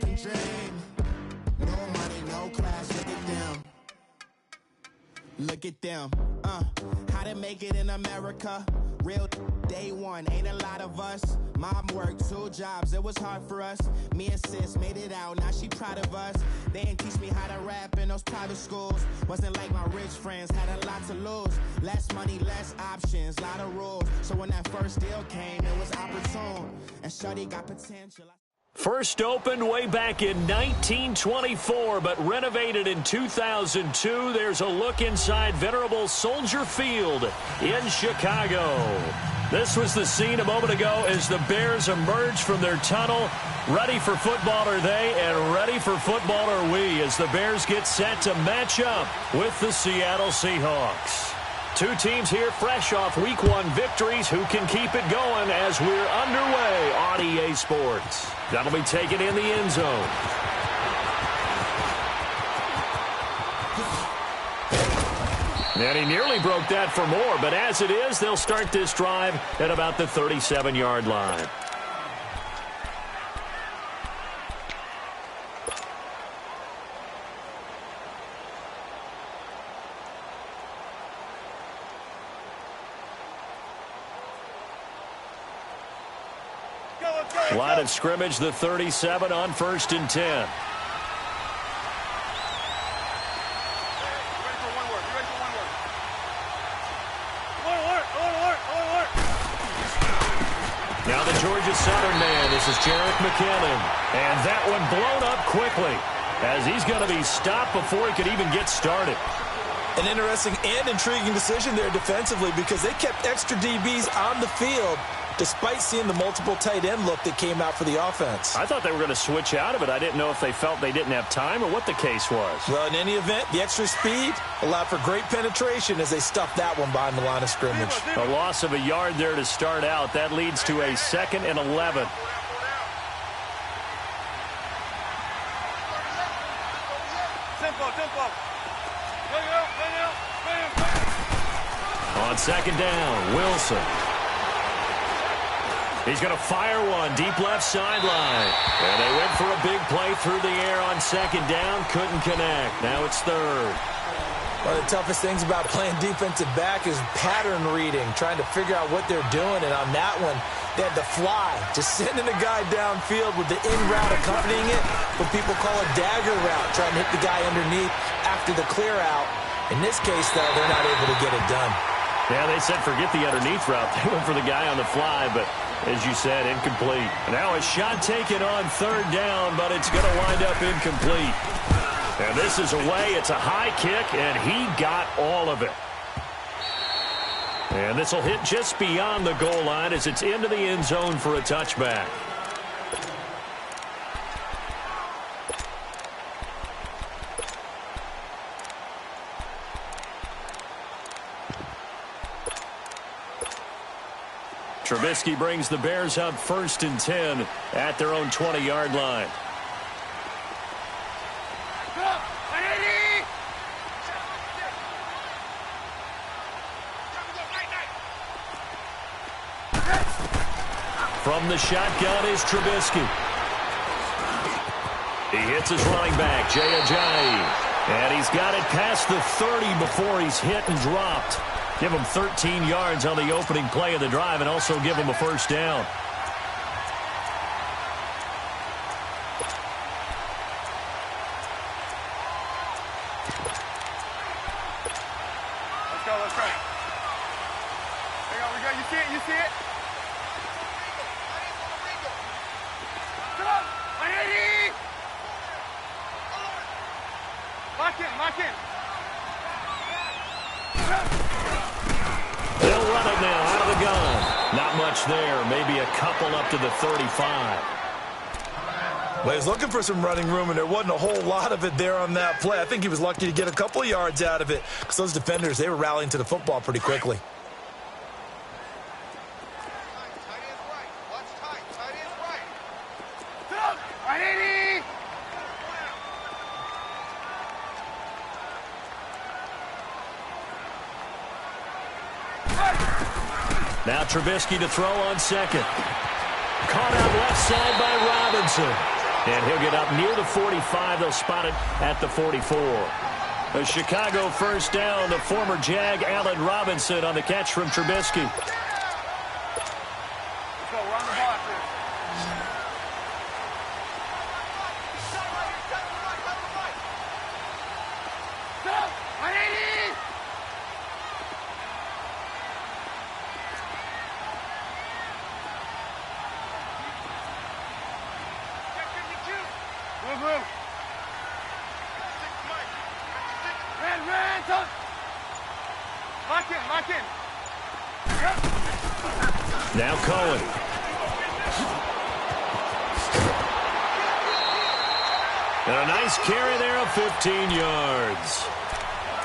American dream. No money, no class, look at them. Look at them, how to make it in America. Real day one, ain't a lot of us. Mom worked 2 jobs, it was hard for us. Me and sis made it out, now she proud of us. They didn't teach me how to rap in those private schools. Wasn't like my rich friends, had a lot to lose. Less money, less options, lot of rules. So when that first deal came, it was opportune. And Shorty got potential. First opened way back in 1924, but renovated in 2002. There's a look inside venerable Soldier Field in Chicago. This was the scene a moment ago as the Bears emerged from their tunnel. Ready for football are they, and ready for football are we, as the Bears get set to match up with the Seattle Seahawks. 2 teams here fresh off Week 1 victories. Who can keep it going as we're underway on EA Sports? That'll be taken in the end zone. And he nearly broke that for more, but as it is, they'll start this drive at about the 37-yard line. Line of scrimmage, the 37 on 1st and 10. Now the Georgia Southern man, this is Jerick McKinnon. And that one blown up quickly as he's going to be stopped before he could even get started. An interesting and intriguing decision there defensively because they kept extra DBs on the field despite seeing the multiple tight end look that came out for the offense. I thought they were going to switch out of it. I didn't know if they felt they didn't have time or what the case was. Well, in any event, the extra speed allowed for great penetration as they stuffed that one behind the line of scrimmage. A loss of a yard there to start out. That leads to a 2nd and 11. On 2nd down, Wilson. He's going to fire one deep left sideline. And they went for a big play through the air on 2nd down. Couldn't connect. Now it's 3rd. One of the toughest things about playing defensive back is pattern reading, trying to figure out what they're doing. And on that one, they had to fly, just sending a guy downfield with the in route accompanying it, what people call a dagger route, trying to hit the guy underneath after the clear out. In this case, though, they're not able to get it done. Yeah, they said forget the underneath route. They went for the guy on the fly, but as you said, incomplete. Now a shot taken on 3rd down, but it's going to wind up incomplete. And this is away. It's a high kick, and he got all of it. And this will hit just beyond the goal line as it's into the end zone for a touchback. Trubisky brings the Bears up 1st and 10 at their own 20-yard line. From the shotgun is Trubisky. He hits his running back, Jay Ajayi. And he's got it past the 30 before he's hit and dropped. Give him 13 yards on the opening play of the drive and also give him a 1st down. Let's go, let's go. We go. You see it? You see it? Come on! 180! Lock in, lock in. They'll run it now out of the gun. Not much there. Maybe a couple up to the 35. Well, he was looking for some running room, and there wasn't a whole lot of it there on that play. I think he was lucky to get a couple of yards out of it because those defenders, they were rallying to the football pretty quickly. Now Trubisky to throw on 2nd. Caught out left side by Robinson. And he'll get up near the 45. They'll spot it at the 44. A Chicago first down. The former Jag, Allen Robinson, on the catch from Trubisky. Let's go. Run the ball after Lock in. Now Cohen. And a nice carry there of 15 yards.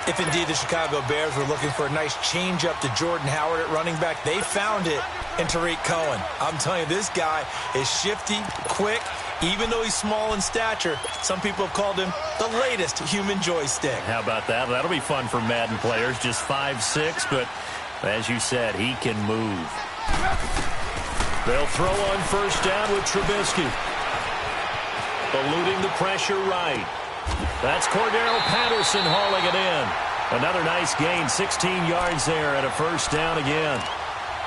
If indeed the Chicago Bears were looking for a nice change-up to Jordan Howard at running back, they found it in Tariq Cohen. I'm telling you, this guy is shifty, quick. Even though he's small in stature, some people have called him the latest human joystick. How about that? That'll be fun for Madden players. Just 5'6", but as you said, he can move. They'll throw on first down with Trubisky. Eluding the pressure right. That's Cordero Patterson hauling it in. Another nice gain, 16 yards there and a first down again.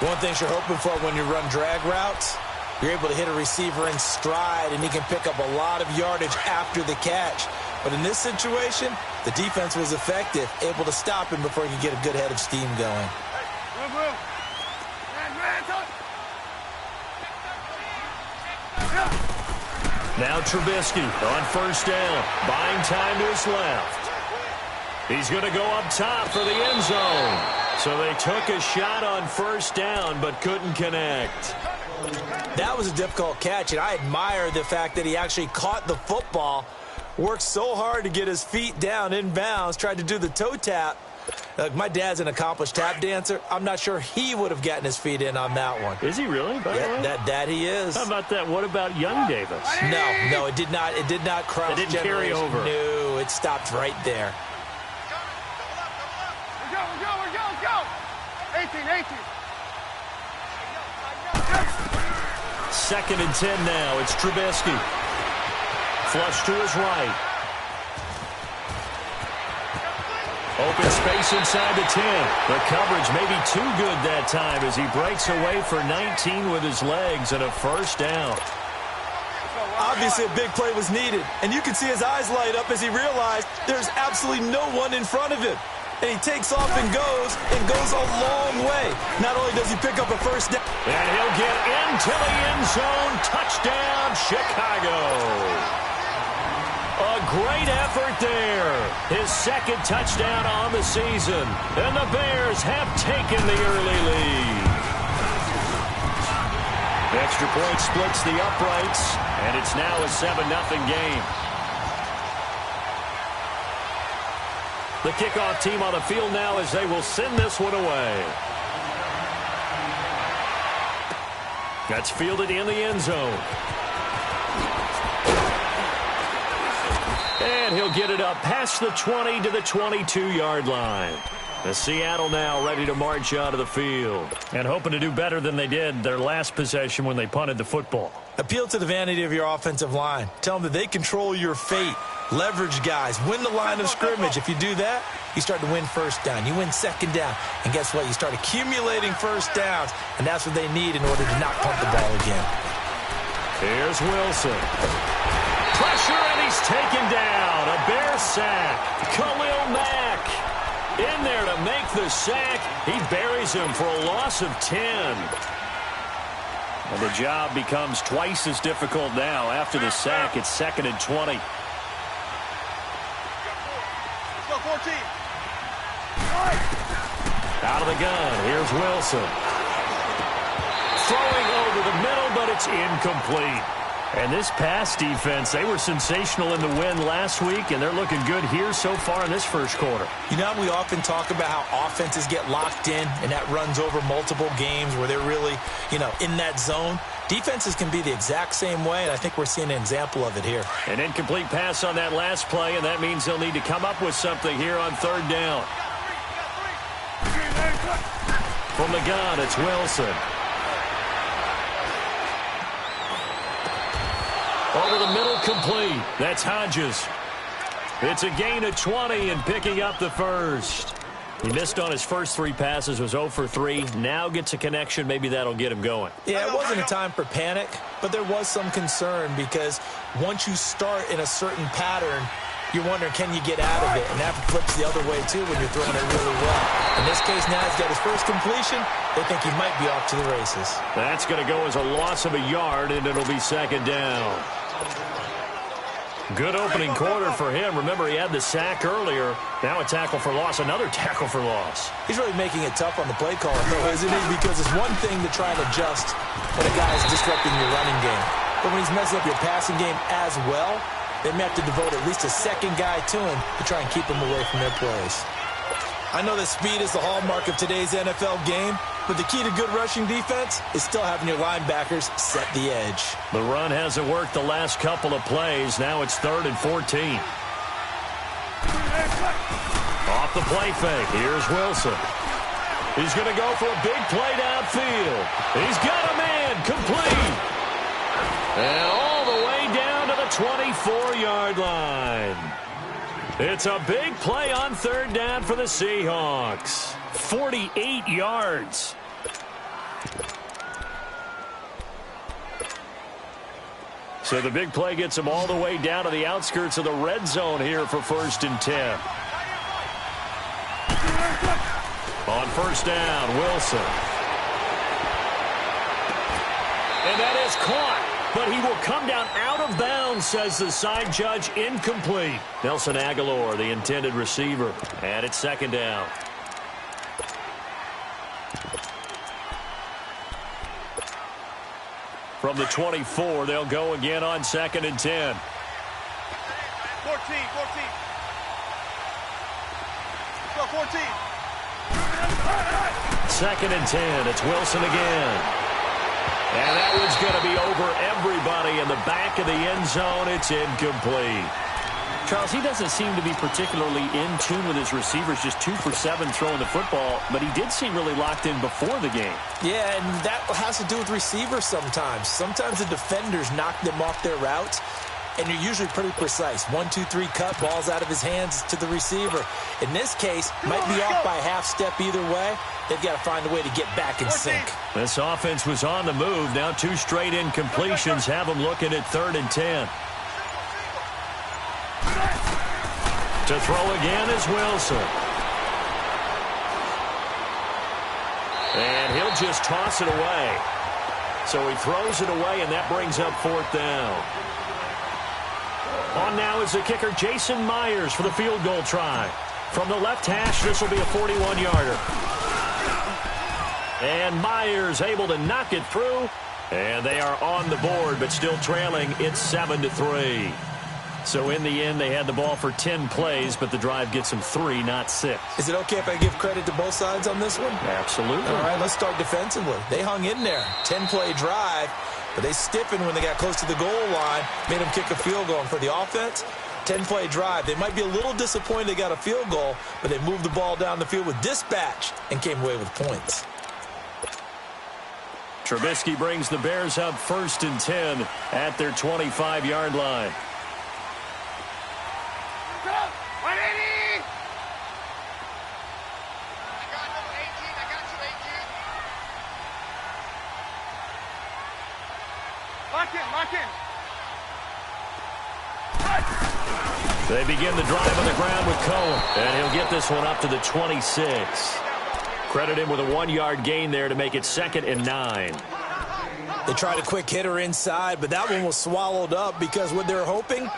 One thing you're hoping for when you run drag routes, you're able to hit a receiver in stride, and he can pick up a lot of yardage after the catch. But in this situation, the defense was effective, able to stop him before he could get a good head of steam going. Now Trubisky on first down, buying time to his left. He's going to go up top for the end zone. So they took a shot on first down but couldn't connect. That was a difficult catch, and I admire the fact that he actually caught the football, worked so hard to get his feet down in bounds, tried to do the toe tap. My dad's an accomplished tap dancer. I'm not sure he would have gotten his feet in on that one. Is he really? Yeah, that he is. How about that? What about young Davis? No, it did not. It did not cross. It didn't carry over. No, it stopped right there. We're go. 18. Second and 10 now. It's Trubisky. Flush to his right. Open space inside the 10. The coverage may be too good that time as he breaks away for 19 with his legs and a first down. Obviously, a big play was needed, and you can see his eyes light up as he realized there's absolutely no one in front of him. And he takes off and goes a long way. Not only does he pick up a first down. And he'll get into the end zone. Touchdown, Chicago. A great effort there. His second touchdown on the season. And the Bears have taken the early lead. The extra point splits the uprights, and it's now a 7-0 game. The kickoff team on the field now as they will send this one away. That's fielded in the end zone. And he'll get it up past the 20 to the 22-yard line. The Seattle now ready to march out of the field and hoping to do better than they did their last possession when they punted the football. Appeal to the vanity of your offensive line. Tell them that they control your fate. Leverage guys. Win the line of scrimmage. If you do that, you start to win first down. You win second down. And guess what? You start accumulating first downs, and that's what they need in order to not punt the ball again. Here's Wilson. Pressure, and he's taken down. A Bear sack. Khalil Mack in there to make the sack. He buries him for a loss of 10. And the job becomes twice as difficult now. After the sack, it's 2nd and 20. Let's go, 14. Out of the gun, here's Wilson. Throwing over the middle, but it's incomplete. And this pass defense, they were sensational in the win last week, and they're looking good here so far in this first quarter. You know, we often talk about how offenses get locked in, and that runs over multiple games where they're really, in that zone. Defenses can be the exact same way, and I think we're seeing an example of it here. An incomplete pass on that last play, and that means they'll need to come up with something here on third down. From the gun, it's Wilson. Over the middle, complete. That's Hodges. It's a gain of 20 and picking up the first. He missed on his first 3 passes, was 0 for 3. Now gets a connection. Maybe that'll get him going. Yeah, it wasn't a time for panic, but there was some concern because once you start in a certain pattern, you're wondering, can you get out of it? And that flips the other way, too, when you're throwing it really well. In this case, now he's got his first completion. They think he might be off to the races. That's going to go as a loss of a yard, and it'll be second down. Good opening quarter for him. Remember, he had the sack earlier. Now a tackle for loss, another tackle for loss. He's really making it tough on the play caller, though, isn't he? Because it's one thing to try and adjust when a guy is disrupting your running game. But when he's messing up your passing game as well, they may have to devote at least a second guy to him to try and keep him away from their plays. I know that speed is the hallmark of today's NFL game, but the key to good rushing defense is still having your linebackers set the edge. The run hasn't worked the last couple of plays. Now it's 3rd and 14. Off the play fake. Here's Wilson. He's going to go for a big play downfield. He's got a man. Complete. And all the way down to the 24-yard line. It's a big play on 3rd down for the Seahawks. 48 yards. So the big play gets him all the way down to the outskirts of the red zone here for 1st and 10. On 1st down, Wilson. And that is caught. But he will come down out of bounds, says the side judge. Incomplete. Nelson Aguilar, the intended receiver. And it's 2nd down. From the 24, they'll go again on 2nd and 10. 14. 14. 2nd and 10. It's Wilson again. And that one's going to be over everybody in the back of the end zone. It's incomplete. Charles, he doesn't seem to be particularly in tune with his receivers, just 2 for 7 throwing the football, but he did seem really locked in before the game. Yeah, and that has to do with receivers sometimes. Sometimes the defenders knock them off their routes, and you're usually pretty precise. 1, 2, 3 cut, ball's out of his hands to the receiver. In this case, might be off by a half step either way. They've got to find a way to get back in sync. This offense was on the move. Now 2 straight incompletions have them looking at 3rd and 10. To throw again is Wilson. And he'll just toss it away. So he throws it away, and that brings up 4th down. On now is the kicker, Jason Myers, for the field goal try. From the left hash, this will be a 41-yarder. And Myers able to knock it through. And they are on the board, but still trailing. It's 7-3. So in the end, they had the ball for 10 plays, but the drive gets them 3, not 6. Is it okay if I give credit to both sides on this one? Absolutely. All right, let's start defensively. They hung in there. 10-play drive, but they stiffened when they got close to the goal line, made them kick a field goal. And for the offense, 10-play drive. They might be a little disappointed they got a field goal, but they moved the ball down the field with dispatch and came away with points. Trubisky brings the Bears up 1st and 10 at their 25-yard line. Lock in. They begin the drive on the ground with Cohen, and he'll get this one up to the 26. Credit him with a 1-yard gain there to make it 2nd and 9. They tried a quick hitter inside, but that one was swallowed up because what they're hoping,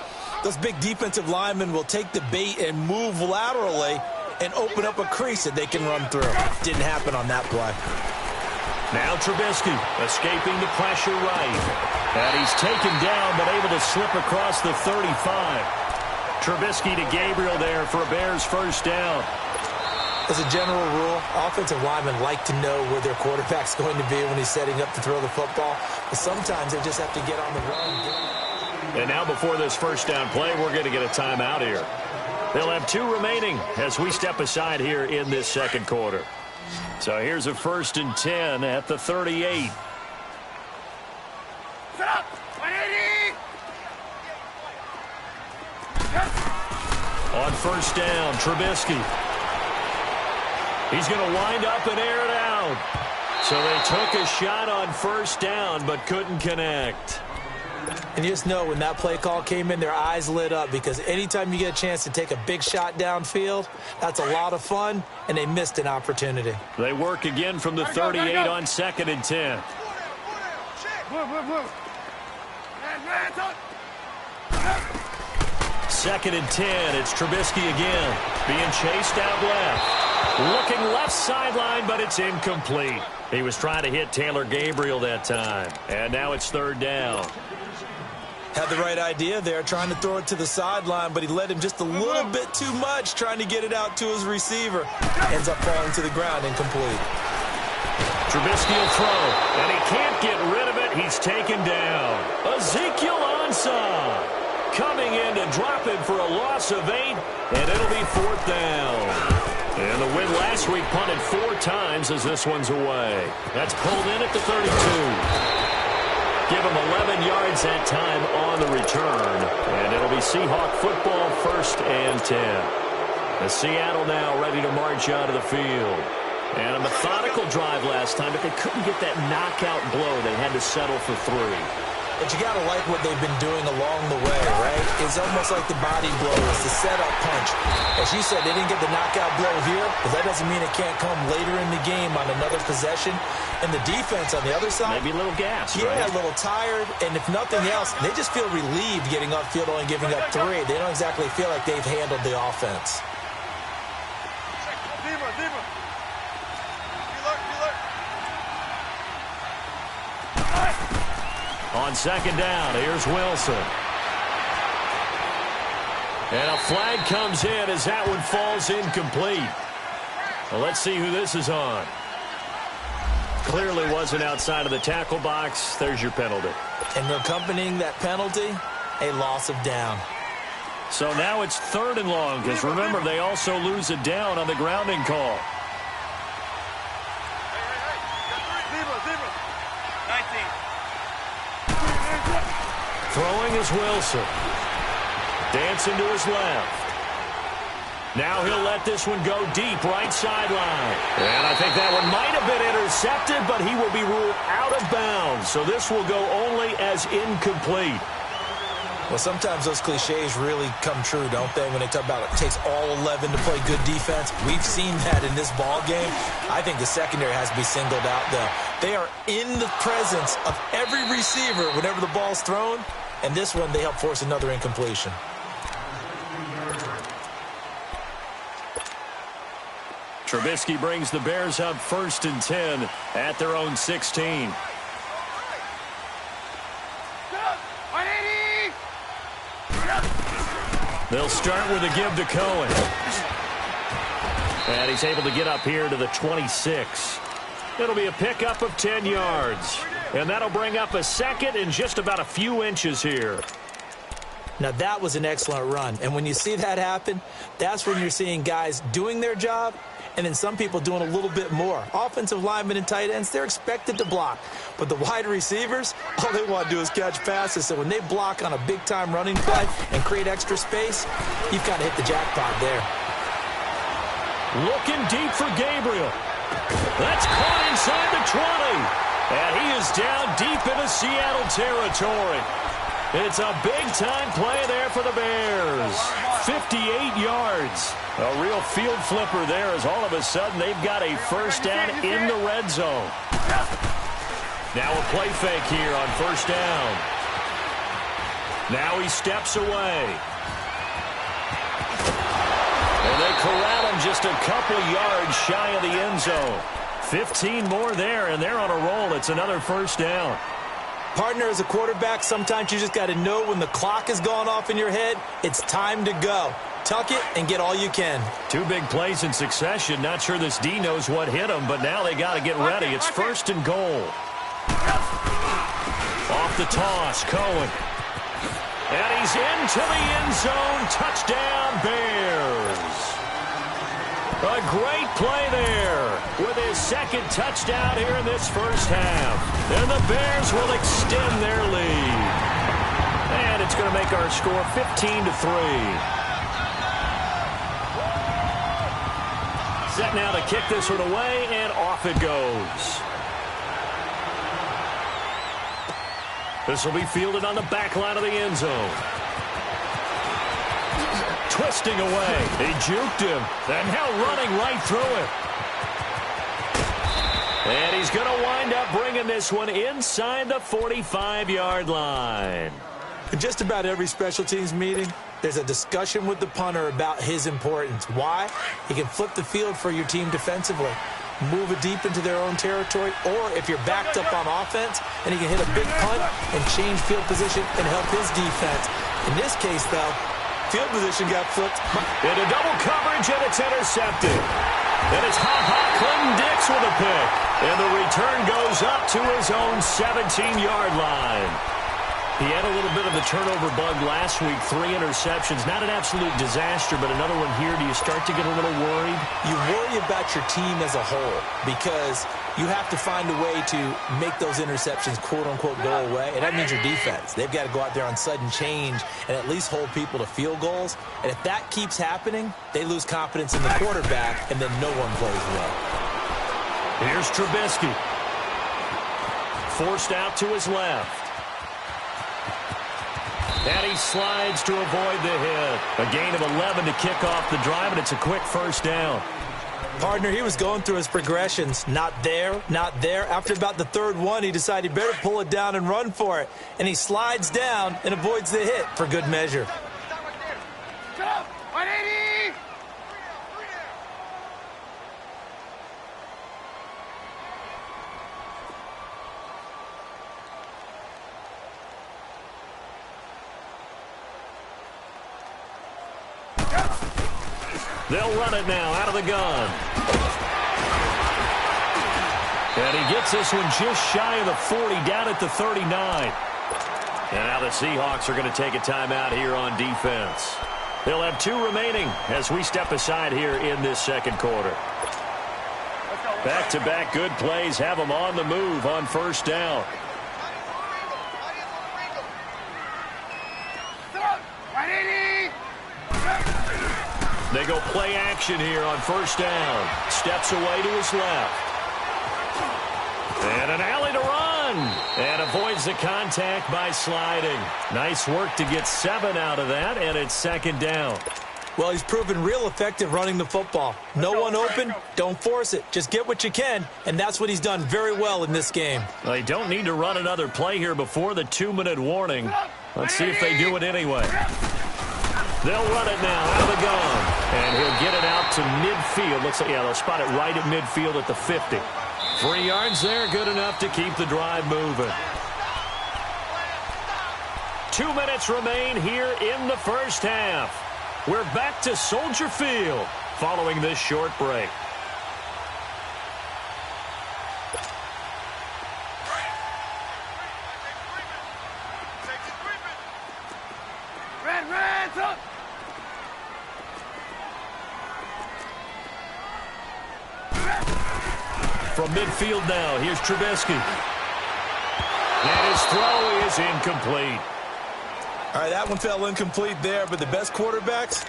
those big defensive linemen will take the bait and move laterally and open up a crease that they can run through. Didn't happen on that play. Now Trubisky escaping the pressure right. And he's taken down but able to slip across the 35. Trubisky to Gabriel there for a Bears 1st down. As a general rule, offensive linemen like to know where their quarterback's going to be when he's setting up to throw the football. But sometimes they just have to get on the run. And now before this 1st down play, we're going to get a timeout here. They'll have 2 remaining as we step aside here in this 2nd quarter. So here's a 1st and 10 at the 38. Set up! 180! On first down, Trubisky. He's going to wind up and air it out. So they took a shot on first down but couldn't connect. And you just know when that play call came in, their eyes lit up, because anytime you get a chance to take a big shot downfield, that's a lot of fun, and they missed an opportunity. They work again from the 38 on 2nd and 10. Second and 10, it's Trubisky again, being chased out left. Looking left sideline, but it's incomplete. He was trying to hit Taylor Gabriel that time, and now it's 3rd down. Had the right idea there, trying to throw it to the sideline, but he led him just a little bit too much, trying to get it out to his receiver. Ends up falling to the ground, incomplete. Trubisky will throw, and he can't get rid of it. He's taken down. Ezekiel Ansah coming in to drop him for a loss of 8, and it'll be 4th down. And the win last week punted 4 times as this one's away. That's pulled in at the 32. Give him 11 yards that time on the return. And it'll be Seahawk football, 1st and 10. The Seattle now ready to march out of the field. And a methodical drive last time, but they couldn't get that knockout blow. They had to settle for 3. But you got to like what they've been doing along the way, right? It's almost like the body blow. It's the setup punch. As you said, they didn't get the knockout blow here, but that doesn't mean it can't come later in the game on another possession. And the defense on the other side, maybe a little gas, yeah, right? A little tired. And if nothing else, they just feel relieved getting upfield, only giving up 3. They don't exactly feel like they've handled the offense. On 2nd down, here's Wilson. And a flag comes in as that one falls incomplete. Well, let's see who this is on. Clearly wasn't outside of the tackle box. There's your penalty. And accompanying that penalty, a loss of down. So now it's 3rd and long, because remember, they also lose a down on the grounding call. Throwing is Wilson. Dancing to his left. Now he'll let this one go deep, right sideline. And I think that one might have been intercepted, but he will be ruled out of bounds. So this will go only as incomplete. Well, sometimes those cliches really come true, don't they, when they talk about it takes all 11 to play good defense. We've seen that in this ball game. I think the secondary has to be singled out, though. They are in the presence of every receiver whenever the ball's thrown, and this one they help force another incompletion. Trubisky brings the Bears up 1st and 10 at their own 16. They'll start with a give to Cohen. And he's able to get up here to the 26. It'll be a pickup of 10 yards. And that'll bring up a 2nd and just about a few inches here. Now, that was an excellent run. And when you see that happen, that's when you're seeing guys doing their job and then some people doing a little bit more. Offensive linemen and tight ends, they're expected to block. But the wide receivers, all they want to do is catch passes. So when they block on a big-time running play and create extra space, you've kind of hit the jackpot there. Looking deep for Gabriel. That's caught inside the 20. And he is down deep into Seattle territory. It's a big-time play there for the Bears. 58 yards. A real field flipper there as all of a sudden they've got a 1st down in the red zone. Now a play fake here on 1st down. Now he steps away. And they corral him just a couple yards shy of the end zone. 15 more there, and they're on a roll. It's another 1st down. Partner, as a quarterback, sometimes you just got to know when the clock has gone off in your head, it's time to go. Tuck it and get all you can. 2 big plays in succession. Not sure this D knows what hit him, but now they got to get ready. It's 1st and goal. Off the toss, Cohen. And he's into the end zone. Touchdown, Bears. A great play there with his 2nd touchdown here in this 1st half. And the Bears will extend their lead. And it's going to make our score 15-3. Set now to kick this one away, and off it goes. This will be fielded on the back line of the end zone. Twisting away. He juked him. And now running right through it. And he's going to wind up bringing this one inside the 45-yard line. In just about every special teams meeting, there's a discussion with the punter about his importance. Why? He can flip the field for your team defensively, move it deep into their own territory, or if you're backed up on offense, and he can hit a big punt and change field position and help his defense. In this case, though, field position got flipped. Into double coverage, and it's intercepted. And it's Clinton-Dix with a pick. And the return goes up to his own 17-yard line. He had a little bit of the turnover bug last week, 3 interceptions. Not an absolute disaster, but another one here. Do you start to get a little worried? You worry about your team as a whole because you have to find a way to make those interceptions, quote-unquote, go away, and that means your defense. They've got to go out there on sudden change and at least hold people to field goals. And if that keeps happening, they lose confidence in the quarterback, and then no one plays well. Here's Trubisky. Forced out to his left. And he slides to avoid the hit. A gain of 11 to kick off the drive, and it's a quick first down. Partner, he was going through his progressions. Not there, not there. After about the third one, he decided he better pull it down and run for it. And he slides down and avoids the hit for good measure. Shut up! 180! They'll run it now out of the gun. And he gets this one just shy of the 40, down at the 39. And now the Seahawks are going to take a timeout here on defense. They'll have 2 remaining as we step aside here in this second quarter. Back-to-back good plays have them on the move on first down. They go play action here on first down. Steps away to his left. And an alley to run. And avoids the contact by sliding. Nice work to get 7 out of that, and it's second down. Well, he's proven real effective running the football. No one open, don't force it. Just get what you can, and that's what he's done very well in this game. Well, they don't need to run another play here before the 2-minute warning. Let's see if they do it anyway. They'll run it now out of the gun. And he'll get it out to midfield. Looks like, yeah, they'll spot it right at midfield at the 50. 3 yards there, good enough to keep the drive moving. 2 minutes remain here in the first half. We're back to Soldier Field following this short break. From midfield now, here's Trubisky. And his throw is incomplete. All right, that one fell incomplete there, but the best quarterbacks,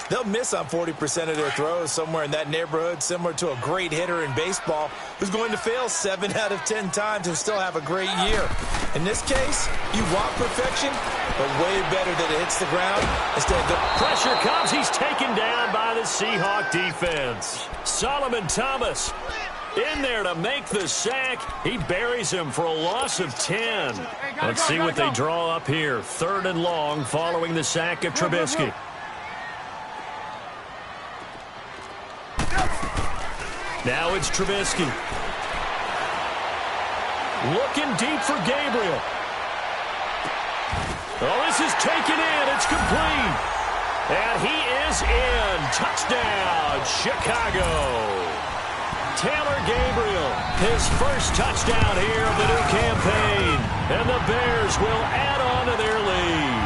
they'll miss on 40% of their throws, somewhere in that neighborhood, similar to a great hitter in baseball who's going to fail 7 out of 10 times and still have a great year. In this case, you want perfection, but way better that it hits the ground instead of the pressure comes. He's taken down by the Seahawk defense. Solomon Thomas in there to make the sack. He buries him for a loss of 10. Let's see what they draw up here. 3rd and long following the sack of Trubisky. Now it's Trubisky. Looking deep for Gabriel. Oh, this is taken in. It's complete. And he is in. Touchdown, Chicago. Taylor Gabriel, his first touchdown here of the new campaign. And the Bears will add on to their lead.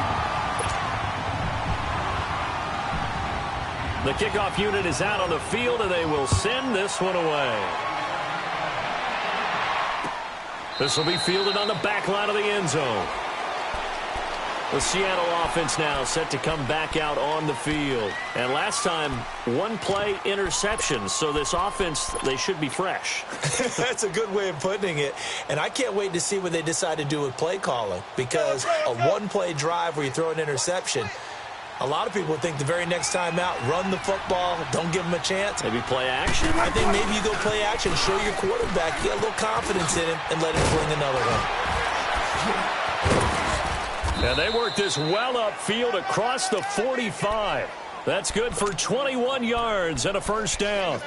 The kickoff unit is out on the field, and they will send this one away. This will be fielded on the back line of the end zone. The Seattle offense now set to come back out on the field. And last time, one play interception. So this offense, they should be fresh. That's a good way of putting it. And I can't wait to see what they decide to do with play calling. Because a one-play drive where you throw an interception, a lot of people think the very next time out, run the football, don't give them a chance. Maybe play action? I think maybe you go play action, show your quarterback, get a little confidence in him, and let him fling another one. And they work this well upfield across the 45. That's good for 21 yards and a first down.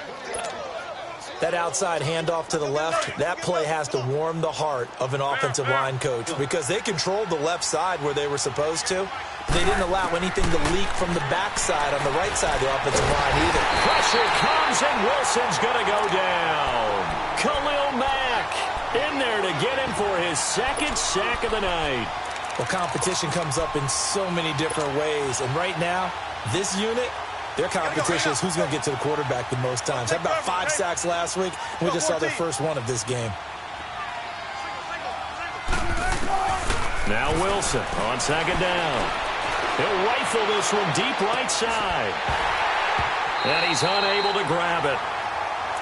That outside handoff to the left, that play has to warm the heart of an offensive line coach because they controlled the left side where they were supposed to. They didn't allow anything to leak from the backside on the right side of the offensive line either. Pressure comes, and Wilson's going to go down. Khalil Mack in there to get him for his second sack of the night. Well, competition comes up in so many different ways. And right now, this unit, their competition is who's going to get to the quarterback the most times. Had about 5 sacks last week. We just saw their first one of this game. Now Wilson on second down. He'll rifle this one deep right side. And he's unable to grab it.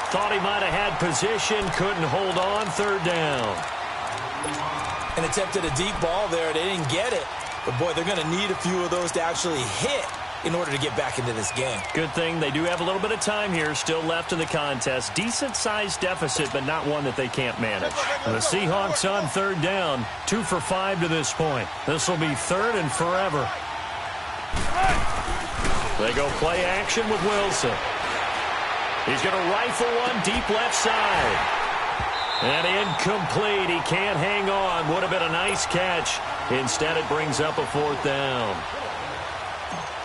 Thought he might have had position, couldn't hold on, third down. And attempted a deep ball there. They didn't get it. But, boy, they're going to need a few of those to actually hit in order to get back into this game. Good thing they do have a little bit of time here still left in the contest. Decent-sized deficit, but not one that they can't manage. The Seahawks on third down, 2 for 5 to this point. This will be third and forever. They go play action with Wilson. He's going to rifle one deep left side. And incomplete. He can't hang on. Would have been a nice catch. Instead, it brings up a fourth down.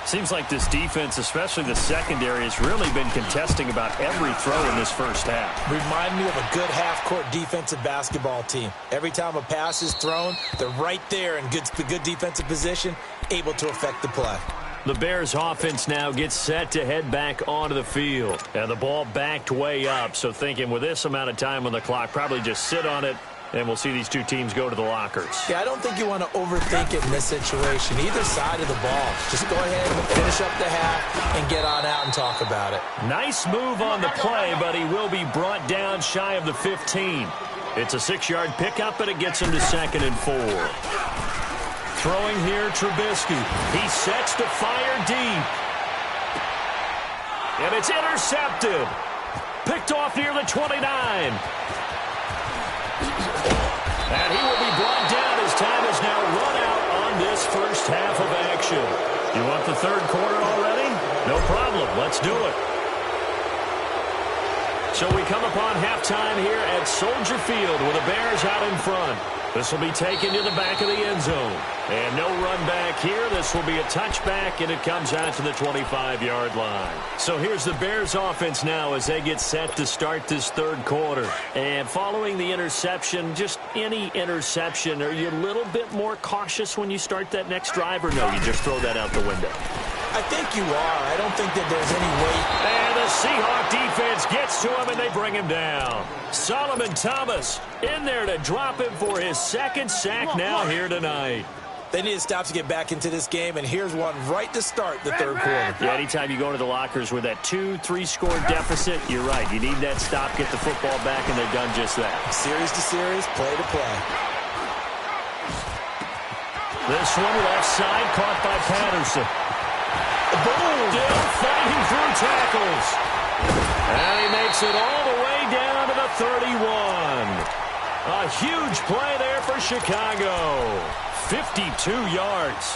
Seems like this defense, especially the secondary, has really been contesting about every throw in this first half. Remind me of a good half-court defensive basketball team. Every time a pass is thrown, they're right there in good defensive position, able to affect the play. The Bears offense now gets set to head back onto the field. And the ball backed way up, so thinking with this amount of time on the clock, probably just sit on it, and we'll see these two teams go to the lockers. Yeah, I don't think you want to overthink it in this situation. Either side of the ball. Just go ahead and finish up the half and get on out and talk about it. Nice move on the play, but he will be brought down shy of the 15. It's a 6-yard pickup, and it gets him to 2nd and 4. Throwing here, Trubisky. He sets to fire deep. And it's intercepted. Picked off near the 29. And he will be brought down as time is now run out on this first half of action. You want the third quarter already? No problem. Let's do it. So we come upon halftime here at Soldier Field with the Bears out in front. This will be taken to the back of the end zone. And no run back here. This will be a touchback, and it comes out to the 25-yard line. So here's the Bears offense now as they get set to start this third quarter. And following the interception, just any interception, are you a little bit more cautious when you start that next drive, or no, you just throw that out the window? I think you are. I don't think that there's any weight. And the Seahawk defense gets to him, and they bring him down. Solomon Thomas in there to drop him for his second sack now here tonight. They need to stop to get back into this game, and here's one right to start the third quarter. Yeah, anytime you go to the lockers with that 2-3 deficit, you're right. You need that stop, get the football back, and they've done just that. Series to series, play to play. This one left side caught by Patterson. Boom! Still fighting through tackles. And he makes it all the way down to the 31. A huge play there for Chicago. 52 yards.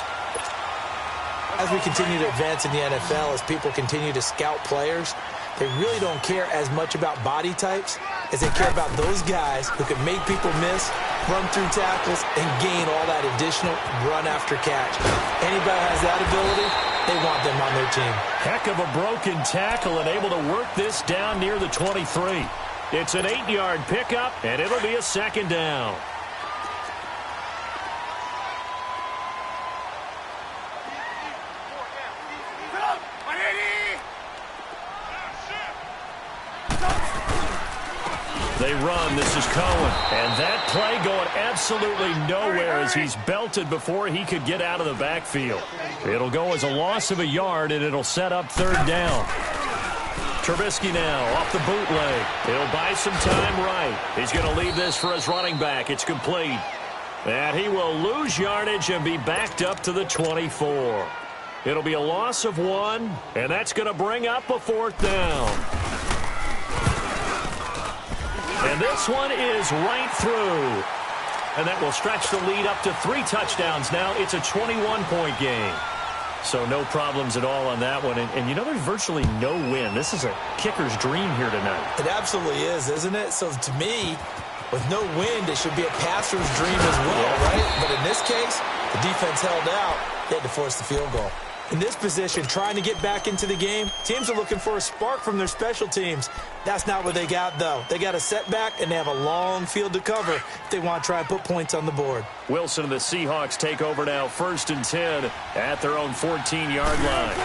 As we continue to advance in the NFL, as people continue to scout players, they really don't care as much about body types as they care about those guys who can make people miss, run through tackles, and gain all that additional run after catch. Anybody has that ability, they want them on their team. Heck of a broken tackle and able to work this down near the 23. It's an 8-yard pickup, and it'll be a second down. They They run. This is Cohen. And that play going absolutely nowhere as he's belted before he could get out of the backfield. It'll go as a loss of a yard, and it'll set up third down. Trubisky now off the bootleg. He'll buy some time right. He's going to leave this for his running back. It's complete. And he will lose yardage and be backed up to the 24. It'll be a loss of 1, and that's going to bring up a fourth down. And this one is right through. And that will stretch the lead up to 3 touchdowns now. It's a 21-point game. So no problems at all on that one. And you know, there's virtually no win. This is a kicker's dream here tonight. It absolutely is, isn't it? So to me, with no wind, it should be a passer's dream as well, right? But in this case, the defense held out. They had to force the field goal. In this position, trying to get back into the game, teams are looking for a spark from their special teams. That's not what they got, though. They got a setback, and they have a long field to cover if they want to try and put points on the board. Wilson and the Seahawks take over now, 1st and 10 at their own 14-yard line.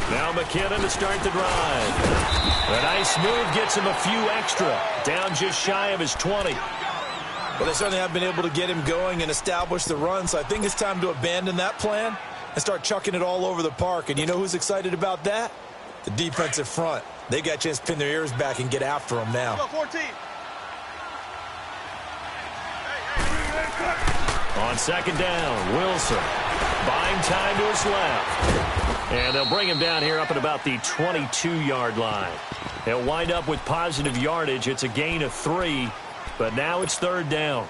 Now McKinnon to start the drive. A nice move gets him a few extra. Down just shy of his 20. Well, they certainly have been able to get him going and establish the run, so I think it's time to abandon that plan and start chucking it all over the park. And you know who's excited about that? The defensive front. They got a chance to pin their ears back and get after him now. 14. On 2nd down, Wilson buying time to his left. And they'll bring him down here up at about the 22-yard line. They'll wind up with positive yardage. It's a gain of 3, but now it's 3rd down.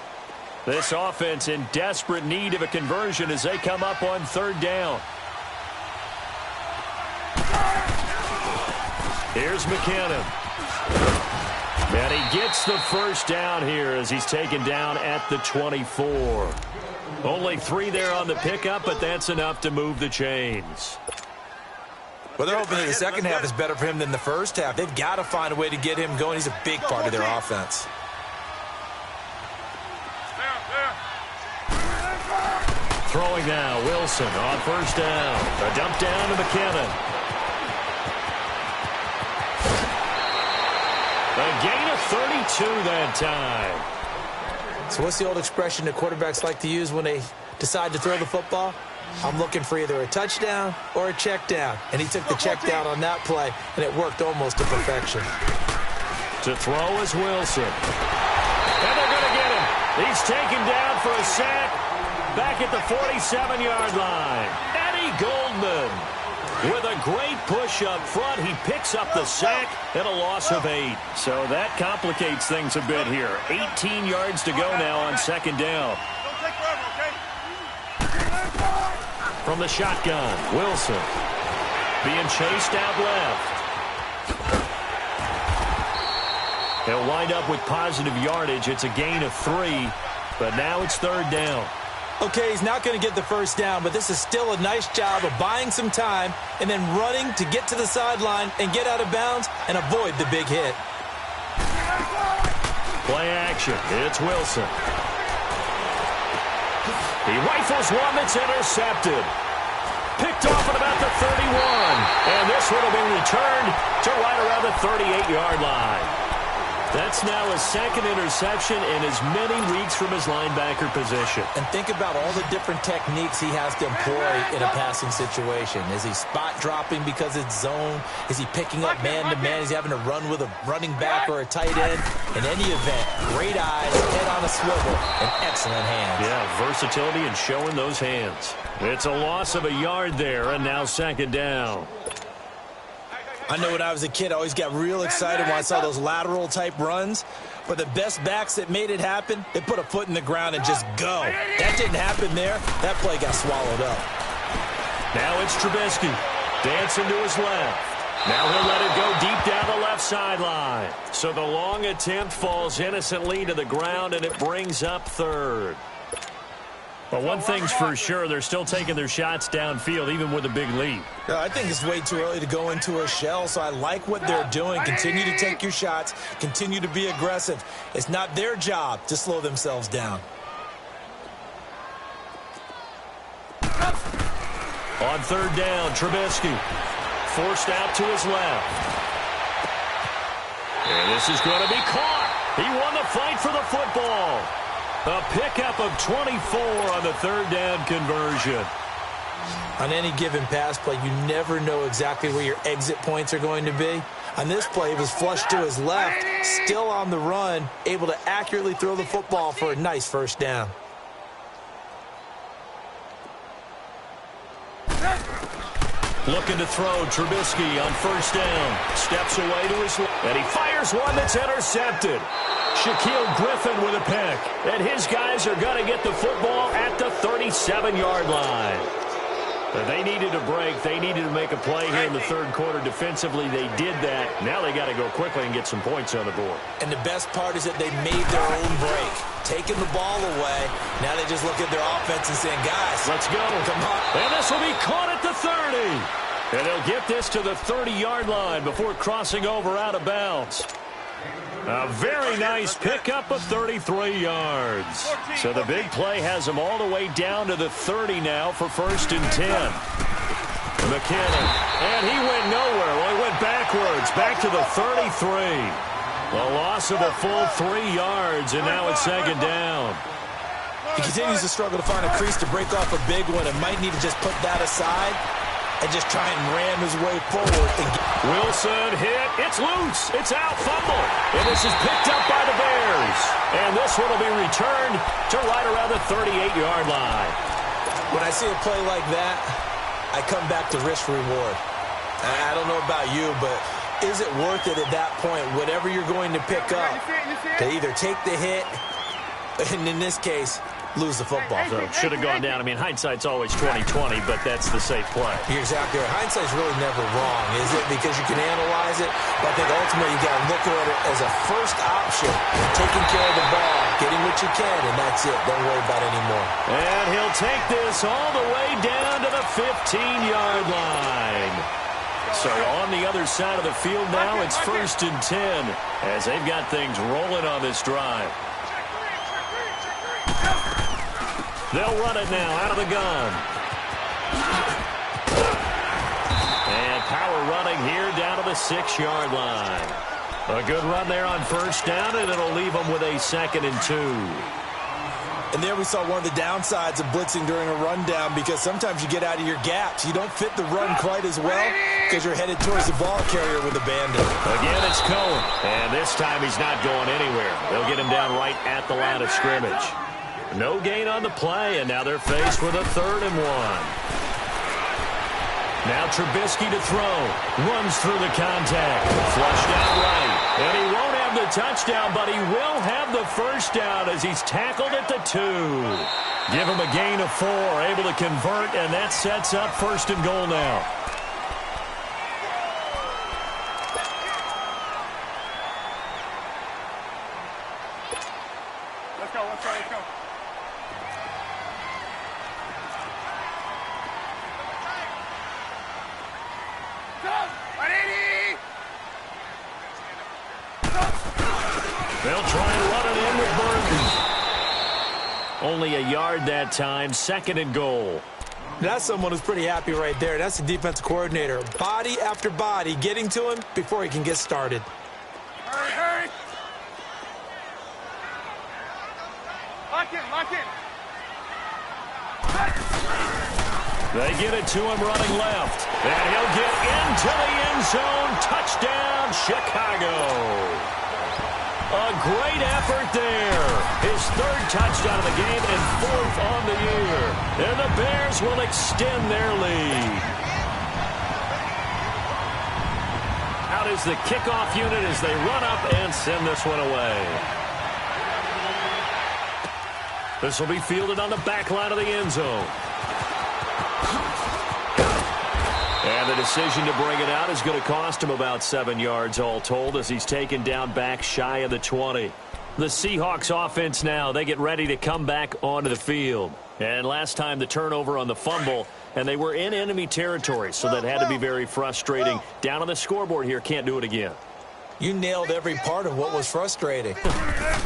This offense in desperate need of a conversion as they come up on 3rd down. Here's McKinnon. And he gets the first down here as he's taken down at the 24. Only 3 there on the pickup, but that's enough to move the chains. Well, they're hoping that the second half is better for him than the first half. They've got to find a way to get him going. He's a big part of their offense. Throwing now, Wilson on 1st down. A dump down to McKinnon. A gain of 32 that time. So what's the old expression that quarterbacks like to use when they decide to throw the football? I'm looking for either a touchdown or a check down. And he took the check down on that play, and it worked almost to perfection. To throw is Wilson. And they're going to get him. He's taken down for a sack. Back at the 47-yard line. Eddie Goldman with a great push up front. He picks up the sack and a loss of 8. So that complicates things a bit here. 18 yards to go now on 2nd down. Don't take forever, okay? From the shotgun, Wilson being chased out left. They'll wind up with positive yardage. It's a gain of 3, but now it's 3rd down. Okay, he's not going to get the first down, but this is still a nice job of buying some time and then running to get to the sideline and get out of bounds and avoid the big hit. Play action. It's Wilson. He rifles one that's intercepted. Picked off at about the 31. And this one will be returned to right around the 38-yard line. That's now his 2nd interception and as many reads from his linebacker position. And think about all the different techniques he has to employ in a passing situation. Is he spot dropping because it's zone? Is he picking up man-to-man? Is he having to run with a running back or a tight end? In any event, great eyes, head on a swivel, and excellent hands. Yeah, versatility and showing those hands. It's a loss of a yard there, and now 2nd down. I know when I was a kid, I always got real excited when I saw those lateral-type runs. But the best backs that made it happen, they put a foot in the ground and just go. That didn't happen there. That play got swallowed up. Now it's Trubisky. Dancing to his left. Now he'll let it go deep down the left sideline. So the long attempt falls innocently to the ground, and it brings up 3rd. But one thing's for sure, they're still taking their shots downfield, even with a big lead. I think it's way too early to go into a shell, so I like what they're doing. Continue to take your shots. Continue to be aggressive. It's not their job to slow themselves down. On 3rd down, Trubisky forced out to his left. And this is going to be caught. He won the fight for the football. A pickup of 24 on the third down conversion. On any given pass play, you never know exactly where your exit points are going to be. On this play, he was flushed to his left, still on the run, able to accurately throw the football for a nice first down. Looking to throw, Trubisky on first down. Steps away to his left, and he fires one that's intercepted. Shaquille Griffin with a pick, and his guys are going to get the football at the 37-yard line. They needed a break. They needed to make a play here in the third quarter. Defensively, they did that. Now they got to go quickly and get some points on the board. And the best part is that they made their own break, taking the ball away. Now they just look at their offense and saying, guys, let's go. Come on. And this will be caught at the 30. And they'll get this to the 30-yard line before crossing over out of bounds. A very nice pickup of 33 yards. So the big play has them all the way down to the 30 now for 1st and 10. McKinnon, and he went nowhere. Well, he went backwards, back to the 33. A loss of a full 3 yards, and now it's 2nd down. He continues to struggle to find a crease to break off a big one and might need to just put that aside and just try and ram his way forward. Wilson hit. It's loose. It's out. Fumble. And this is picked up by the Bears. And this one will be returned to right around the 38-yard line. When I see a play like that, I come back to risk reward. I don't know about you, but is it worth it at that point, whatever you're going to pick up, to either take the hit, and in this case, lose the football? So should have gone down. I mean, hindsight's always 20/20, but that's the safe play. You're exactly right. Hindsight's really never wrong, is it? Because you can analyze it, but I think ultimately you got to look at it as a first option, taking care of the ball, getting what you can, and that's it. Don't worry about it anymore. And he'll take this all the way down to the 15-yard line. So on the other side of the field now, it's 1st and 10 as they've got things rolling on this drive. They'll run it now out of the gun. And power running here down to the 6-yard line. A good run there on first down, and it'll leave them with a 2nd and 2. And there we saw one of the downsides of blitzing during a rundown, because sometimes you get out of your gaps. You don't fit the run quite as well because you're headed towards the ball carrier with a bandit. Again, it's Cohen. And this time he's not going anywhere. They'll get him down right at the line of scrimmage. No gain on the play, and now they're faced with a 3rd and 1. Now Trubisky to throw. Runs through the contact. Flushed out right. And he won't have the touchdown, but he will have the first down as he's tackled at the 2. Give him a gain of 4. Able to convert, and that sets up 1st and goal now. Let's go, let's go, let's go. They'll try and run it in with Burton. Only a yard that time, 2nd and goal. That's someone who's pretty happy right there. That's the defensive coordinator. Body after body, getting to him before he can get started. Hurry, hurry. Lock in, lock in. They get it to him running left. And he'll get into the end zone. Touchdown, Chicago. A great effort there. His 3rd touchdown of the game and 4th on the year. And the Bears will extend their lead. Out is the kickoff unit as they run up and send this one away. This will be fielded on the back line of the end zone. And the decision to bring it out is going to cost him about 7 yards all told as he's taken down back shy of the 20. The Seahawks offense now, they get ready to come back onto the field. And last time the turnover on the fumble, and they were in enemy territory, so that had to be very frustrating. Down on the scoreboard here, can't do it again. You nailed every part of what was frustrating.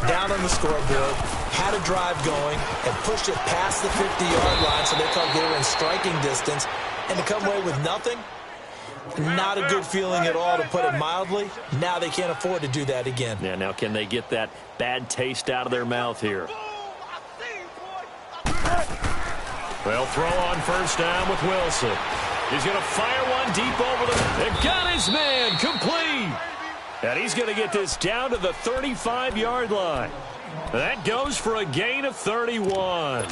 Down on the scoreboard, had a drive going, and pushed it past the 50-yard line so they thought they were in striking distance, and to come away with nothing, Not a good feeling at all, to put it mildly. Now they can't afford to do that again. Yeah, now can they get that bad taste out of their mouth here? They'll throw on first down with Wilson. He's going to fire one deep over the... They've got his man complete. And he's going to get this down to the 35-yard line. That goes for a gain of 31.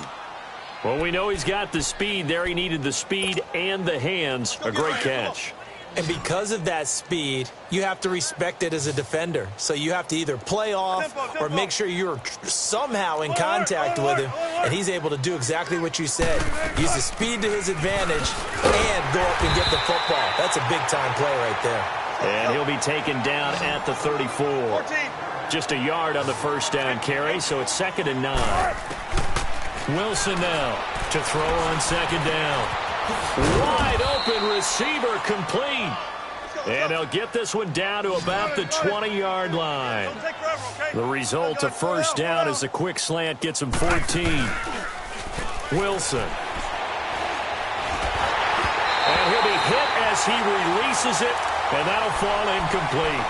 Well, we know he's got the speed there. He needed the speed and the hands. A great catch. And because of that speed, you have to respect it as a defender. So you have to either play off or make sure you're somehow in contact with him, and he's able to do exactly what you said. Use the speed to his advantage and go up and get the football. That's a big-time play right there. And he'll be taken down at the 34. Just a yard on the first down carry, so it's 2nd and 9. Wilson now to throw on second down. Wide open receiver complete. And they'll get this one down to about the 20-yard line. The result of first down is a quick slant gets him 14. Wilson. And he'll be hit as he releases it, and that'll fall incomplete.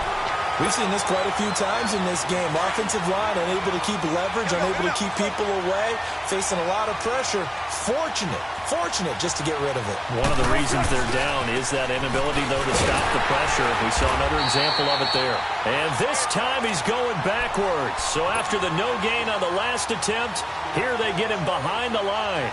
We've seen this quite a few times in this game. Offensive line unable to keep leverage, unable to keep people away, facing a lot of pressure. Fortunate just to get rid of it. One of the reasons they're down is that inability, though, to stop the pressure. We saw another example of it there. And this time he's going backwards. So after the no gain on the last attempt, here they get him behind the line.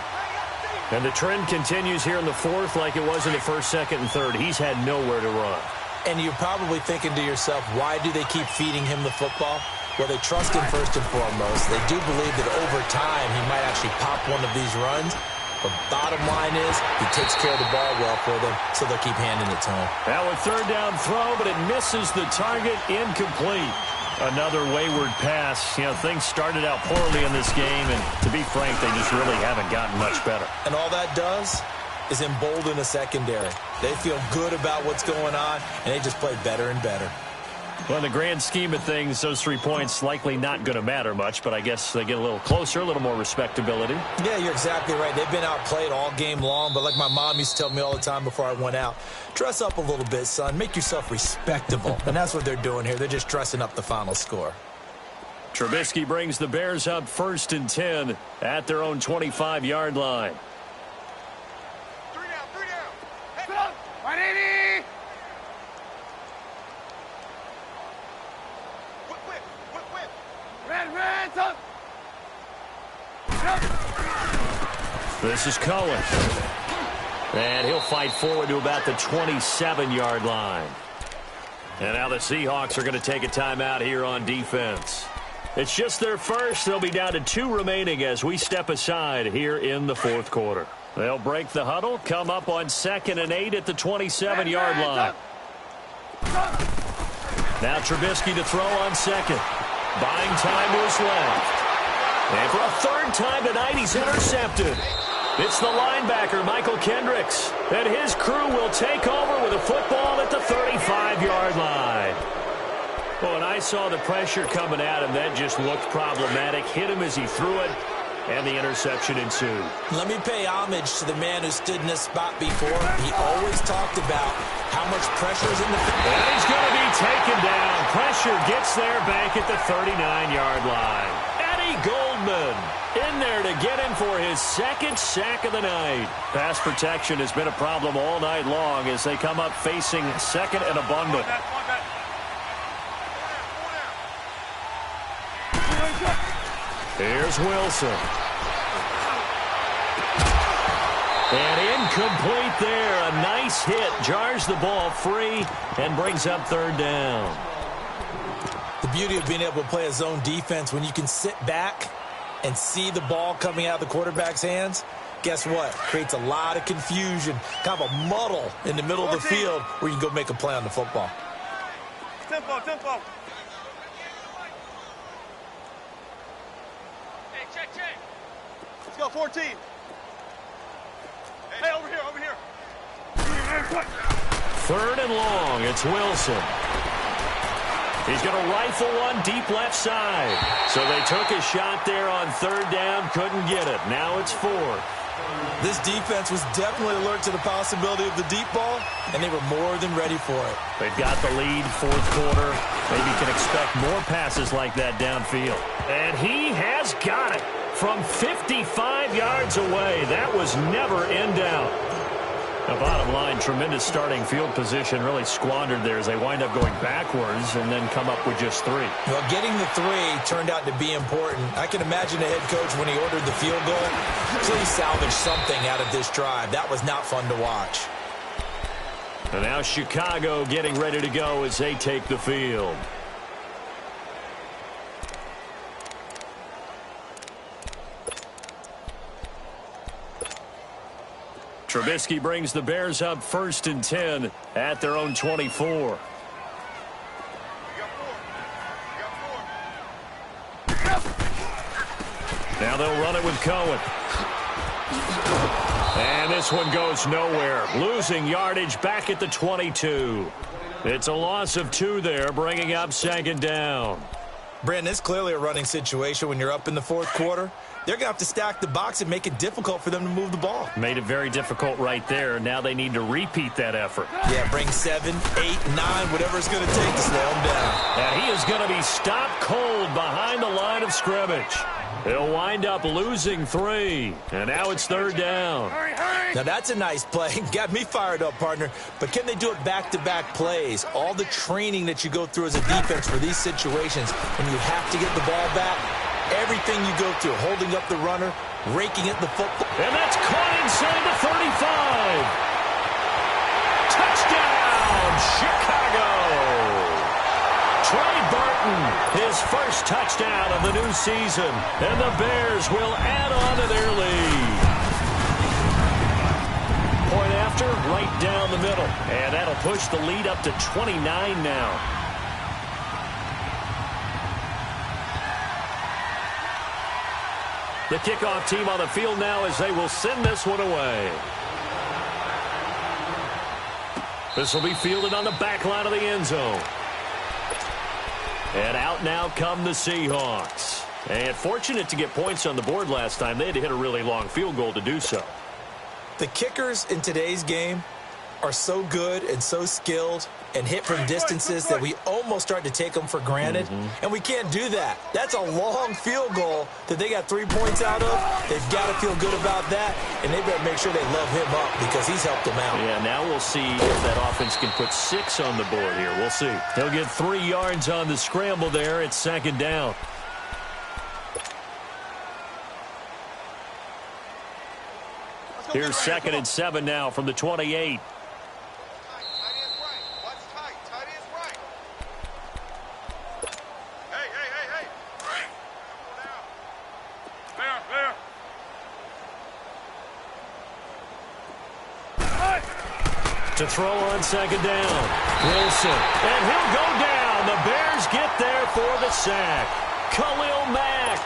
And the trend continues here in the fourth like it was in the first, second, and third. He's had nowhere to run. And you're probably thinking to yourself, why do they keep feeding him the football? Well, they trust him first and foremost. They do believe that over time he might actually pop one of these runs. But bottom line is he takes care of the ball well for them, so they'll keep handing it to him. Now a third down throw, but it misses the target, incomplete. Another wayward pass. You know, things started out poorly in this game, and to be frank, they just really haven't gotten much better. And all that does is embolden a secondary. They feel good about what's going on, and they just play better and better. Well, in the grand scheme of things, those 3 points likely not going to matter much, but I guess they get a little closer, a little more respectability. Yeah, you're exactly right. They've been outplayed all game long, but like my mom used to tell me all the time before I went out, dress up a little bit, son. Make yourself respectable. And that's what they're doing here. They're just dressing up the final score. Trubisky brings the Bears up 1st and 10 at their own 25-yard line. 3 down. Hey, 180. Whip. Red, son. This is Cohen. And he'll fight forward to about the 27-yard line. And now the Seahawks are going to take a timeout here on defense. It's just their first. They'll be down to 2 remaining as we step aside here in the fourth quarter. They'll break the huddle, come up on 2nd and 8 at the 27-yard line. Now Trubisky to throw on second. Buying time to his left. And for a third time tonight, he's intercepted. It's the linebacker, Michael Kendricks. And his crew will take over with a football at the 35-yard line. Well, when I saw the pressure coming at him, that just looked problematic. Hit him as he threw it, and the interception ensued. Let me pay homage to the man who stood in this spot before. He always talked about how much pressure is in the field. And he's going to be taken down. Pressure gets there back at the 39-yard line. Eddie Goldman in there to get him for his 2nd sack of the night. Pass protection has been a problem all night long as they come up facing 2nd and abundant. Here's Wilson. And incomplete there. A nice hit. Jars the ball free and brings up 3rd down. The beauty of being able to play a zone defense when you can sit back and see the ball coming out of the quarterback's hands, guess what? Creates a lot of confusion, kind of a muddle in the middle of the field where you can go make a play on the football. Tempo. Check. Let's go, 14. Hey, over here. 3rd and long. It's Wilson. He's going to rifle one deep left side. So they took a shot there on 3rd down, couldn't get it. Now it's 4th. This defense was definitely alert to the possibility of the deep ball, and they were more than ready for it. They've got the lead, fourth quarter. Maybe can expect more passes like that downfield. And he has got it from 55 yards away. That was never in doubt. The bottom line, tremendous starting field position, really squandered there as they wind up going backwards and then come up with just 3. Well, getting the 3 turned out to be important. I can imagine the head coach when he ordered the field goal. Please salvage something out of this drive. That was not fun to watch. And now Chicago getting ready to go as they take the field. Trubisky brings the Bears up 1st and 10 at their own 24. Now they'll run it with Cohen. And this one goes nowhere. Losing yardage back at the 22. It's a loss of 2 there, bringing up 2nd down. Brandon, it's clearly a running situation when you're up in the 4th quarter. They're going to have to stack the box and make it difficult for them to move the ball. Made it very difficult right there. Now they need to repeat that effort. Yeah, bring 7, 8, 9, whatever it's going to take to slow him down. And he is going to be stopped cold behind the line of scrimmage. He'll wind up losing 3. And now it's 3rd down. Now that's a nice play. Got me fired up, partner. But can they do it back-to-back plays? All the training that you go through as a defense for these situations, when you have to get the ball back, everything you go through, holding up the runner, raking at the football. And that's caught inside the 35. Touchdown, Chicago. Trey Burton, his first touchdown of the new season. And the Bears will add on to their lead. Point after, right down the middle. And that'll push the lead up to 29 now. The kickoff team on the field now as they will send this one away. This will be fielded on the back line of the end zone. And out now come the Seahawks. And fortunate to get points on the board last time. They had to hit a really long field goal to do so. The kickers in today's game are so good and so skilled and hit from distances that we almost start to take them for granted. And we can't do that. That's a long field goal that they got 3 points out of. They've got to feel good about that, and they better make sure they love him up because he's helped them out. Yeah, now we'll see if that offense can put 6 on the board here. We'll see. They'll get 3 yards on the scramble there. It's 2nd down. Here's 2nd and 7 now from the 28. To throw on 2nd down. Wilson. And he'll go down. The Bears get there for the sack. Khalil Mack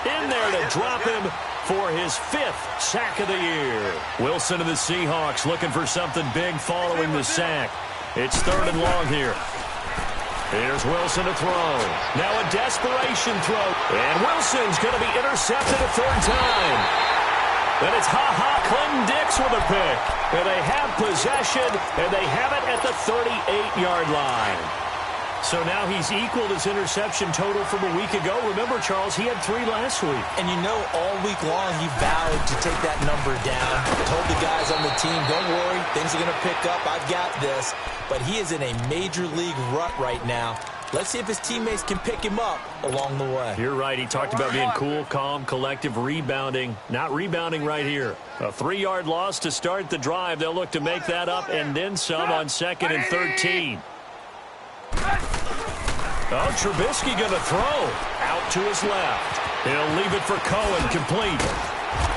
in there to drop him for his 5th sack of the year. Wilson and the Seahawks looking for something big following the sack. It's 3rd and long here. Here's Wilson to throw. Now a desperation throw. And Wilson's going to be intercepted a 3rd time. And it's Clinton Dix with a pick. And they have possession, and they have it at the 38-yard line. So now he's equaled his interception total from a week ago. Remember, Charles, he had 3 last week. And you know, all week long he vowed to take that number down. Told the guys on the team, don't worry, things are going to pick up. I've got this. But he is in a major league rut right now. Let's see if his teammates can pick him up along the way. You're right. He talked about being cool, calm, collective, rebounding. Not rebounding right here. A 3-yard loss to start the drive. They'll look to make that up and then some on 2nd and 13. Oh, Trubisky going to throw. Out to his left. He'll leave it for Cohen, complete.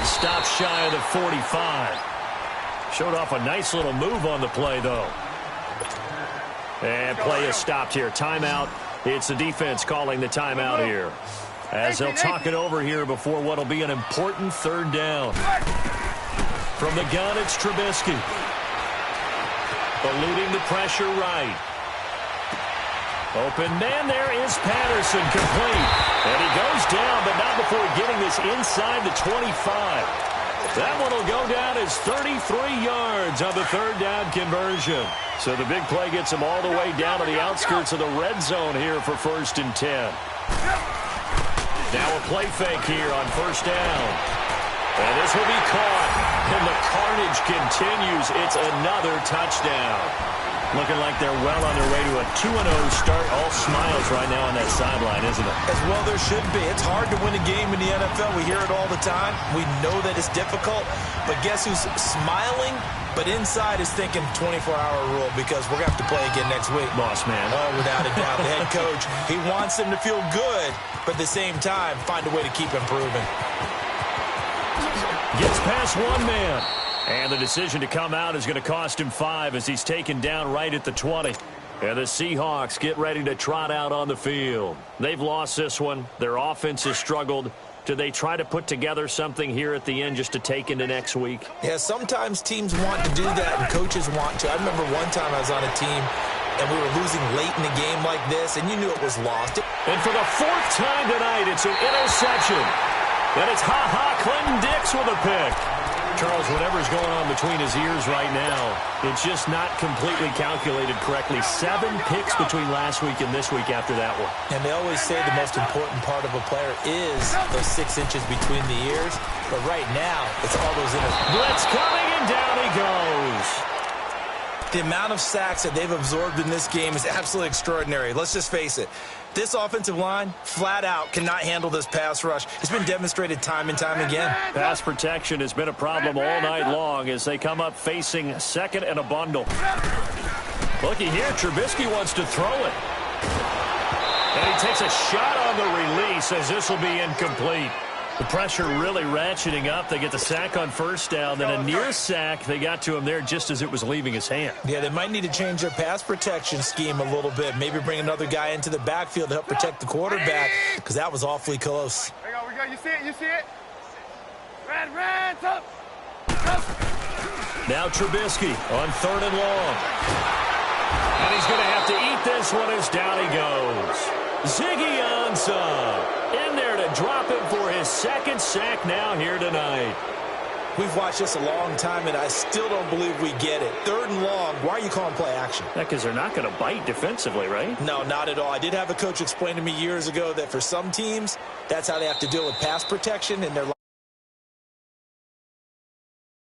Stop shy of the 45. Showed off a nice little move on the play, though. And play is stopped here. Timeout. It's the defense calling the timeout here. As they'll talk it over here before what will be an important 3rd down. From the gun, it's Trubisky. Eluding the pressure right. Open man, there is Patterson, complete. And he goes down, but not before getting this inside the 25. That one will go down as 33 yards on the third down conversion. So the big play gets him all the way down to the outskirts of the red zone here for 1st and 10. Now a play fake here on 1st down. And this will be caught. And the carnage continues. It's another touchdown. Looking like they're well on their way to a 2-0 start. All smiles right now on that sideline, isn't it? As well there should be. It's hard to win a game in the NFL. We hear it all the time. We know that it's difficult. But guess who's smiling? But inside is thinking 24-hour rule because we're going to have to play again next week. Boss man. Oh, without a doubt. The head coach, he wants them to feel good, but at the same time, find a way to keep improving. Gets past one man. And the decision to come out is going to cost him 5 as he's taken down right at the 20. And the Seahawks get ready to trot out on the field. They've lost this one. Their offense has struggled. Do they try to put together something here at the end just to take into next week? Yeah, sometimes teams want to do that and coaches want to. I remember one time I was on a team and we were losing late in a game like this, and you knew it was lost. And for the 4th time tonight, it's an interception. And it's Clinton Dix with a pick. Charles, whatever's going on between his ears right now, it's just not completely calculated correctly. 7 picks between last week and this week after that one. And they always say the most important part of a player is those 6 inches between the ears. But right now, it's all those Blitz coming, and down he goes. The amount of sacks that they've absorbed in this game is absolutely extraordinary. Let's just face it. This offensive line, flat out, cannot handle this pass rush. It's been demonstrated time and time again. Pass protection has been a problem all night long as they come up facing 2nd and a bundle. Looky here, Trubisky wants to throw it. And he takes a shot on the release as this will be incomplete. The pressure really ratcheting up. They get the sack on 1st down, then a near sack. They got to him there just as it was leaving his hand. Yeah, they might need to change their pass protection scheme a little bit. Maybe bring another guy into the backfield to help protect the quarterback because that was awfully close. There you go, we go. You see it, you see it? Red, up. Now Trubisky on 3rd and long. And he's going to have to eat this one as down he goes. Ziggy Ansah in there to drop him for his 2nd sack now here tonight. We've watched this a long time, and I still don't believe we get it. 3rd and long, why are you calling play action? Because they're not going to bite defensively, right? No, not at all. I did have a coach explain to me years ago that for some teams, that's how they have to deal with pass protection, and they're